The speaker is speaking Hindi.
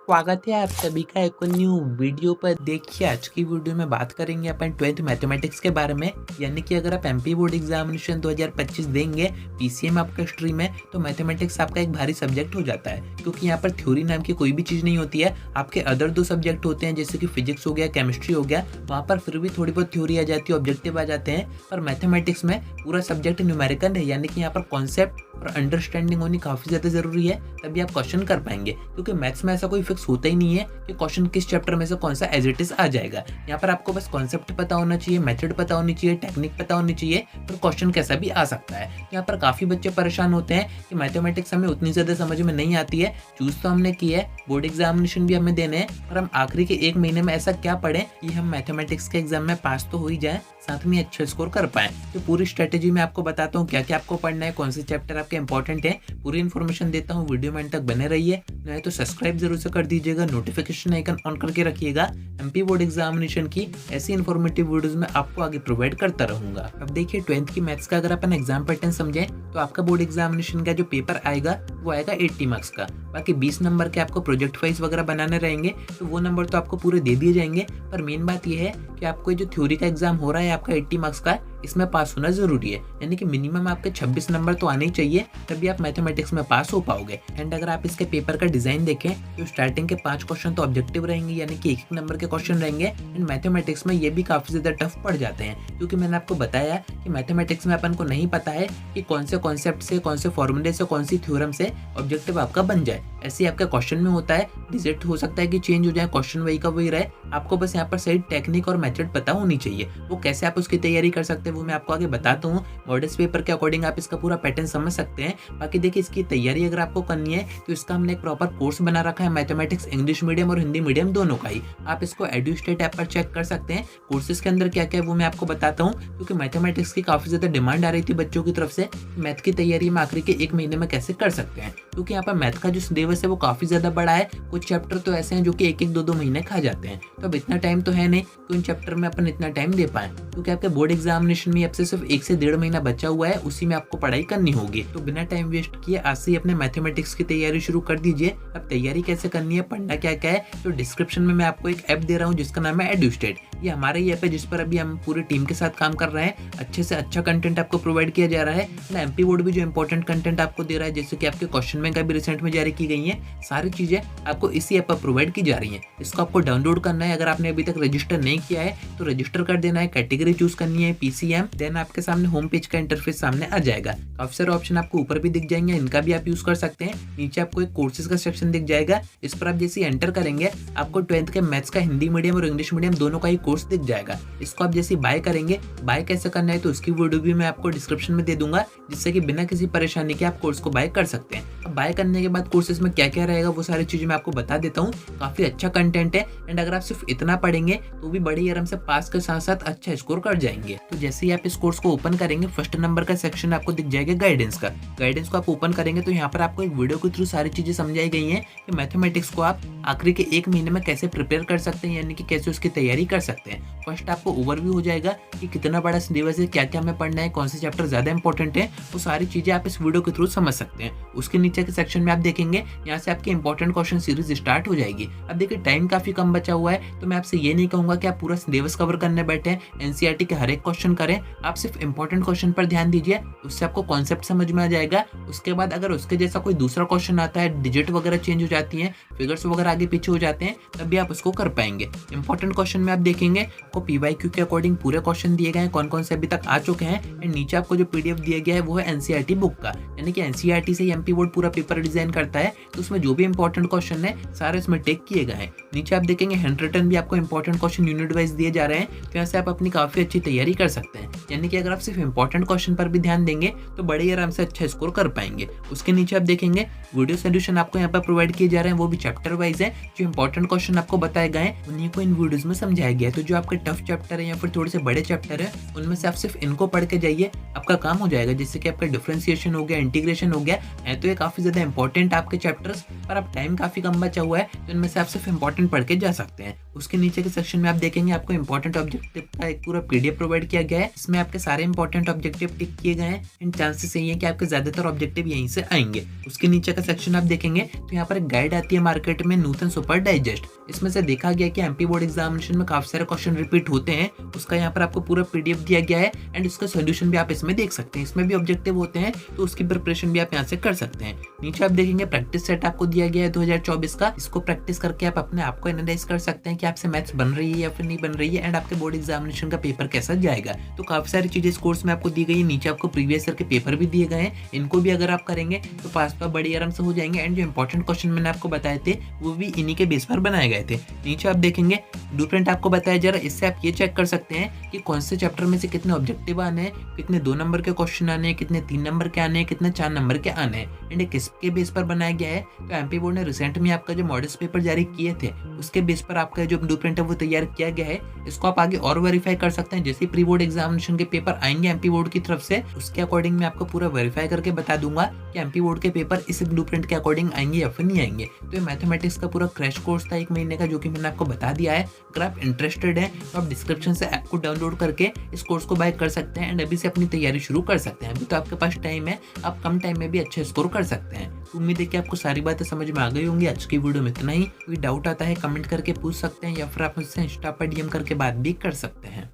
स्वागत है आप सभी का एक न्यू वीडियो पर। देखिए आज की वीडियो में बात करेंगे अपन 12th मैथमेटिक्स के बारे में। यानी कि अगर आप एमपी बोर्ड एग्जामिनेशन 2025 देंगे पीसीएम आपका स्ट्रीम है तो मैथमेटिक्स आपका एक भारी सब्जेक्ट हो जाता है, क्योंकि यहाँ पर थ्योरी नाम की कोई भी चीज़ नहीं होती है। आपके अदर दो सब्जेक्ट होते हैं जैसे कि फिजिक्स हो गया, केमिस्ट्री हो गया, वहाँ पर फिर भी थोड़ी बहुत थ्योरी आ जाती है, ऑब्जेक्टिव आ जाते हैं। पर मैथमेटिक्स में पूरा सब्जेक्ट न्यूमेरिकल है, यानी कि यहाँ पर कॉन्सेप्ट और अंडरस्टैंडिंग होनी काफ़ी ज़्यादा ज़रूरी है, तभी आप क्वेश्चन कर पाएंगे। क्योंकि मैथ्स में ऐसा कोई फिक्स होता ही नहीं है कि क्वेश्चन किस चैप्टर में से कौन सा एज इट इज आ जाएगा। यहाँ पर आपको बस कॉन्सेप्ट पता होना चाहिए, मेथड पता होनी चाहिए, टेक्निक पता होनी चाहिए, फिर क्वेश्चन कैसा भी आ सकता है। यहाँ पर काफ़ी बच्चे परेशान होते हैं कि मैथमेटिक्स हमें उतनी ज़्यादा समझ में नहीं आती है। चूज़ तो हमने की है, बोर्ड एग्जामिनेशन भी हमें देने हैं, पर हम आखिरी के एक महीने में ऐसा क्या पढ़ें कि हम मैथमेटिक्स के एग्जाम में पास तो हो ही जाए, साथ में अच्छा स्कोर कर पाए। तो पूरी स्ट्रेटेजी में आपको बताता हूँ क्या क्या आपको पढ़ना है, कौन से चैप्टर आपके इंपॉर्टेंट है, पूरी इन्फॉर्मेशन देता हूँ। वीडियो में अंत तक बने रहिए, नहीं तो सब्सक्राइब जरूर से कर दीजिएगा, नोटिफिकेशन आइकन ऑन करके रखिएगा। एमपी बोर्ड एग्जामिनेशन की ऐसी इन्फॉर्मेटिव वीडियोस में आपको आगे प्रोवाइड करता रहूंगा। अब देखिए 12th की मैथ्स का अगर अपन एग्जाम पैटर्न समझें तो आपका बोर्ड एग्जामिनेशन का जो पेपर आएगा वो आएगा 80 मार्क्स का। बाकी 20 नंबर के आपको प्रोजेक्ट फाइल्स वगैरह बनाने रहेंगे, तो वो नंबर तो आपको पूरे दे दिए जाएंगे। पर मेन बात यह है कि आपको जो थ्योरी का एग्जाम हो रहा है आपका 80 मार्क्स का, इसमें पास होना जरूरी है। यानी कि मिनिमम आपके 26 नंबर तो आने ही चाहिए, तभी आप मैथमेटिक्स में पास हो पाओगे। एंड अगर आप इसके पेपर का डिजाइन देखें तो स्टार्टिंग के 5 क्वेश्चन तो ऑब्जेक्टिव रहेंगे, यानी कि 1-1 नंबर के क्वेश्चन रहेंगे। एंड मैथमेटिक्स में ये भी काफी ज्यादा टफ पड़ जाते हैं, क्योंकि मैंने आपको बताया कि मैथमेटिक्स में अपन को नहीं पता है कि कौन से कॉन्सेप्ट से, कौन से फॉर्मूले से, कौन सी थ्योरम से ऑब्जेक्टिव आपका बन जाए। ऐसे ही आपका क्वेश्चन में होता है, डिजिट हो सकता है कि चेंज हो जाए, क्वेश्चन वही का वही रहे। आपको बस यहाँ पर सही टेक्निक और मेथड पता होनी चाहिए। वो कैसे आप उसकी तैयारी कर सकते हैं वो मैं आपको आगे बताता हूँ। मॉडल्स पेपर के अकॉर्डिंग आप इसका पूरा पैटर्न समझ सकते हैं। बाकी देखिए इसकी तैयारी अगर आपको करनी है तो इसका हमने एक प्रॉपर कोर्स बना रखा है, मैथमेटिक्स इंग्लिश मीडियम और हिंदी मीडियम दोनों का ही। आप इसको एडुस्टेट ऐप पर चेक कर सकते हैं। कोर्सेज के अंदर क्या क्या है वो मैं आपको बताता हूँ, क्योंकि मैथमेटिक्स की काफी ज्यादा डिमांड आ रही थी बच्चों की तरफ से। मैथ की तैयारी में आखिरी के एक महीने में कैसे कर सकते हैं, क्योंकि यहाँ पर मैथ का जो सिलेबस है वो काफी ज्यादा बड़ा है। कुछ चैप्टर तो ऐसे हैं जो कि 1-1, 2-2 महीने खा जाते हैं। तो अब इतना टाइम तो है नहीं कि उन चैप्टर में अपन इतना टाइम दे पाए, क्योंकि आपके बोर्ड एग्जामिनेशन में अब से सिर्फ 1 से 1.5 महीना बचा हुआ है, उसी में आपको पढ़ाई करनी होगी। तो बिना टाइम वेस्ट किए आज से ही अपने मैथमेटिक्स की तैयारी शुरू कर दीजिए। अब तैयारी कैसे करनी है, पढ़ना क्या क्या है, तो डिस्क्रिप्शन में मैं आपको एक ऐप दे रहा हूँ जिसका नाम है एडुस्टेट। ये हमारा ही ऐप है जिस पर अभी हम पूरी टीम के साथ काम कर रहे हैं। अच्छे से अच्छा कंटेंट आपको प्रोवाइड किया जा रहा है। एमपी बोर्ड भी जो इंपॉर्टेंट कंटेंट आपको दे रहा है, जैसे कि आपके क्वेश्चन बैंक भी रिसेंट में जारी की गई है, सारी चीजें आपको इसी ऐप पर प्रोवाइड की जा रही है। इसको आपको डाउनलोड करना है। अगर आपने अभी तक रजिस्टर नहीं किया है तो रजिस्टर कर देना है। कैटेगरी चूज करनी है पीसीएम, देन आपके सामने होम पेज का इंटरफेस सामने आ जाएगा। काफी सारे ऑप्शन आपको ऊपर भी दिख जाएंगे, इनका भी आप यूज कर सकते हैं। नीचे आपको एक कोर्सेज का सेक्शन दिख जाएगा, इस पर आप जैसे एंटर करेंगे आपको 12th के मैथ्स का हिंदी मीडियम और इंग्लिश मीडियम दोनों का ही कोर्स दिख जाएगा। इसको आप जैसे बाय करेंगे, बाय कैसे करना है तो उसकी वीडियो भी मैं आपको डिस्क्रिप्शन में दे दूंगा, जिससे कि बिना किसी परेशानी के आप कोर्स को बाय कर सकते हैं। अब बाय करने के बाद कोर्सेज में क्या क्या रहेगा वो सारी चीजें मैं आपको बता देता हूँ। काफी अच्छा कंटेंट है। एंड अगर आप सिर्फ इतना पढ़ेंगे तो भी बड़ी आराम से पास के साथ साथ अच्छा स्कोर कर जाएंगे। तो जैसे ही आप इस कोर्स को ओपन करेंगे, फर्स्ट नंबर का सेक्शन आपको दिख जाएगा गाइडेंस का। गाइडेंस को आप ओपन करेंगे तो यहाँ पर आपको एक वीडियो के थ्रू सारी चीजें समझाई गई हैं कि मैथमेटिक्स को आप आखिरी के एक महीने में कैसे प्रिपेयर कर सकते हैं, यानी कि कैसे उसकी तैयारी कर सकते हैं। फर्स्ट आपको ओवरव्यू हो जाएगा कि कितना बड़ा सिलेबस है, क्या क्या हमें पढ़ना है, कौन से चैप्टर ज्यादा इंपॉर्टेंट है, वो सारी चीजें आप इस वीडियो के थ्रू समझ सकते हैं। उसके नीचे के सेक्शन में आप देखेंगे यहाँ से आपकी इंपॉर्टेंट क्वेश्चन सीरीज स्टार्ट हो जाएगी। अब देखिए टाइम काफी कम बचा हुआ है, तो मैं आपसे ये नहीं कहूंगा कि आप पूरा सिलेबस कवर करने बैठे हैं, एनसीईआरटी के हर एक क्वेश्चन करें। आप सिर्फ इंपॉर्टेंट क्वेश्चन पर ध्यान दीजिए, उससे आपको कॉन्सेप्ट समझ में आ जाएगा। उसके बाद अगर उसके जैसा कोई दूसरा क्वेश्चन आता है, डिजिट वगैरह चेंज हो जाती है, फिगर्स वगैरह आगे पीछे हो जाते हैं, तब भी आप उसको कर पाएंगे। इंपॉर्टेंट क्वेश्चन में आप देखेंगे आपको पीवाईक्यू के अकॉर्डिंग पूरे क्वेश्चन दिए गए हैं, कौन कौन से अभी तक आ चुके हैं। एंड नीचे आपको जो पीडीएफ दिया गया है वो है एनसीईआरटी बुक का, यानी कि एनसीईआरटी से एमपी बोर्ड पूरा पेपर डिजाइन करता है, तो उसमें जो भी इंपॉर्टेंट क्वेश्चन है सारे इसमें टेक किए गए हैं। नीचे आप देखेंगे हैंड रिटन भी आपको इंपॉर्टेंट क्वेश्चन यूनिट वाइज दिए जा रहे हैं, तो यहाँ से आप अपनी काफी अच्छी तैयारी कर सकते हैं। यानी कि अगर आप सिर्फ इंपॉर्टेंट क्वेश्चन पर भी ध्यान देंगे तो बड़े आराम से अच्छा स्कोर कर पाएंगे। उसके नीचे आप देखेंगे वीडियो सोल्यूशन आपको यहाँ पर प्रोवाइड किए जा रहे हैं, वो भी चैप्टर वाइज है। जो इंपॉर्टेंट क्वेश्चन आपको बताए गए हैं उन्हीं को इन वीडियोस में समझाया गया है। तो जो आपके टफ चैप्टर है या फिर थोड़े से बड़े चैप्टर है, उनमें से आप सिर्फ इनको पढ़ के जाइए, आपका काम हो जाएगा। जैसे कि आपका डिफरेंशिएशन हो गया, इंटीग्रेशन हो गया, है तो ये काफी ज्यादा इंपॉर्टेंट आपके चैप्टर्स, पर अब टाइम काफी कम बचा हुआ है, तो इनमें से आप सिर्फ इंपॉर्टेंट पढ़ के जा सकते हैं। उसके नीचे के सेक्शन में आप देखेंगे आपको इंपॉर्टेंट ऑब्जेक्टिव का एक पूरा पीडीएफ प्रोवाइड किया गया है। इसमें आपके सारे इंपॉर्टेंट ऑब्जेक्टिव टिक किए गए हैं, एंड चांसेस यही है कि आपके ज्यादातर ऑब्जेक्टिव यहीं से आएंगे। उसके नीचे का सेक्शन आप देखेंगे तो यहाँ पर एक गाइड आती है मार्केट में, new smooth and super digest. इसमें से देखा गया कि एमपी बोर्ड एग्जामिनेशन में काफी सारे क्वेश्चन रिपीट होते हैं, उसका यहाँ पर आपको पूरा पीडीएफ दिया गया है एंड उसका सोल्यूशन भी आप इसमें देख सकते हैं। इसमें भी ऑब्जेक्टिव होते हैं तो उसकी प्रिपरेशन भी आप यहाँ से कर सकते हैं। नीचे आप देखेंगे प्रैक्टिस सेट आपको दिया गया है 2024 का। इसको प्रैक्टिस करके आप अपने आप को एनालाइज कर सकते हैं कि आपसे मैथ्स बन रही है या फिर नहीं बन रही है एंड आपके बोर्ड एग्जामिनेशन का पेपर कैसा जाएगा। तो काफी सारी चीजें इस कोर्स में आपको दी गई है। नीचे आपको प्रीवियस ईयर के पेपर भी दिए गए हैं, इनको भी अगर आप करेंगे तो पास तो बड़ी आराम से हो जाएंगे एंड जो इंपॉर्टेंट क्वेश्चन मैंने आपको बताए थे वो भी इन्हीं के बेस पर बनाए गए थे। नीचे आप देखेंगे ब्लूप्रिंट आपको बताया जा रहा है, इससे आप ये चेक कर सकते हैं कि कौन से चैप्टर में से कितने ऑब्जेक्टिव आने हैं, कितने 2 नंबर के क्वेश्चन आने हैं, कितने 3 नंबर के आने हैं, कितने 4 नंबर के आने हैं एंड किसके बेस पर बनाया गया है। तो एमपी बोर्ड ने रिसेंट में आपका जो मॉडल्स पेपर जारी किए थे उसके बेस पर आपका जो ब्लूप्रिंट है वो तैयार किया गया है। इसको आप आगे और वेरीफाई कर सकते हैं। जैसे प्री बोर्ड एग्जामिनेशन के पेपर आएंगे एमपी बोर्ड की तरफ से, उसके अकॉर्डिंग मैं आपको पूरा वेरीफाई करके बता दूंगा कि एमपी बोर्ड के पेपर इस ब्लूप्रिंट के अकॉर्डिंग आएंगे या फिर नहीं आएंगे। तो ये मैथमेटिक्स का पूरा क्रैश कोर्स था 1 महीने का, जो कि मैंने आपको बता दिया है। अगर आप इंटरेस्टेड हैं तो आप डिस्क्रिप्शन से ऐप को डाउनलोड करके इस कोर्स को बाय कर सकते हैं एंड अभी से अपनी तैयारी शुरू कर सकते हैं। अभी तो आपके पास टाइम है, आप कम टाइम में भी अच्छे स्कोर कर सकते हैं। उम्मीद है कि आपको सारी बातें समझ में आ गई होंगी। आज की वीडियो में इतना ही। कोई डाउट आता है कमेंट करके पूछ सकते हैं या फिर आप मुझसे इंस्टा पर डीएम करके बात भी कर सकते हैं।